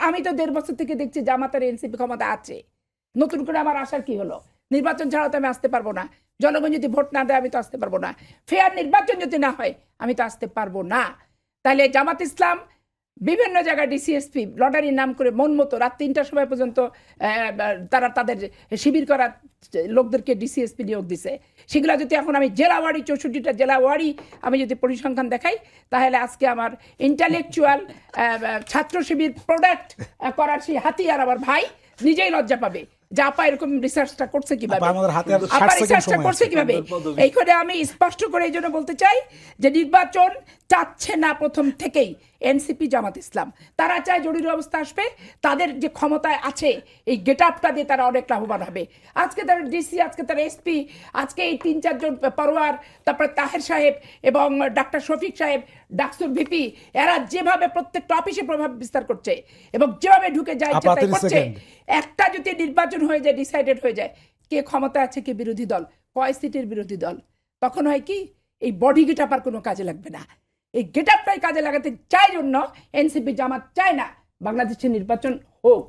আমি তো 1.5 বছর থেকে দেখছি জামাতের এনসিপি ক্ষমতা আছে, নতুন করে আমার আসার কি হলো? নির্বাচন ছাড়া তো আমি আসতে পারবো না, জনগণ যদি ভোট না দেয় আমি তো আসতে পারবো না, ফেয়ার নির্বাচন যদি না হয় আমি তো আসতে পারবো না। তাহলে জামাত ইসলাম বিভিন্ন জায়গায় ডিসিএসপি লটারির নাম করে মন মতো রাত 3টার সময় পর্যন্ত তারা তাদের শিবির করা লোকদেরকে ডিসিএসপি নিয়োগ দিছে। সেগুলো যদি এখন আমি জেলা ওয়ারি 64টা জেলা ওয়ারি আমি যদি পরিসংখ্যান দেখাই, তাহলে আজকে আমার ইন্টালেকচুয়াল ছাত্র শিবির প্রোডাক্ট করার সেই হাতিয়ার আমার ভাই নিজেই লজ্জা পাবে যে আপা এরকম রিসার্চটা করছে কিভাবে, আপা রিসার্চটা করছে কিভাবে। এইখানে আমি স্পষ্ট করে এই জন্য বলতে চাই যে নির্বাচন চাচ্ছে না প্রথম থেকেই এনসিপি জামাত ইসলাম। তারা চায় জরুরি অবস্থা আসবে, তাদের যে ক্ষমতায় আছে এই গেট আপটা দিয়ে তারা অনেক লাভবান হবে। আজকে তারা ডিসি, আজকে তারা এসপি, আজকে এই 3-4 জন পরোয়ার, তারপরে তাহের সাহেব এবং ডাক্তার শফিক সাহেব, ডাকসুর ভিপি, এরা যেভাবে প্রত্যেকটা অফিসে প্রভাব বিস্তার করছে এবং যেভাবে ঢুকে যায় তাই করছে, একটা যদি নির্বাচন হয়ে যায়, ডিসাইডেড হয়ে যায় কে ক্ষমতা আছে কে বিরোধী দল, কয় সিটের বিরোধী দল, তখন হয় কি এই বডি গেট আপ আর কোনো কাজে লাগবে না। এই গেট আপটাই কাজে লাগাতে চাই জন্য এনসিপি জামাত চায় না বাংলাদেশের নির্বাচন হোক।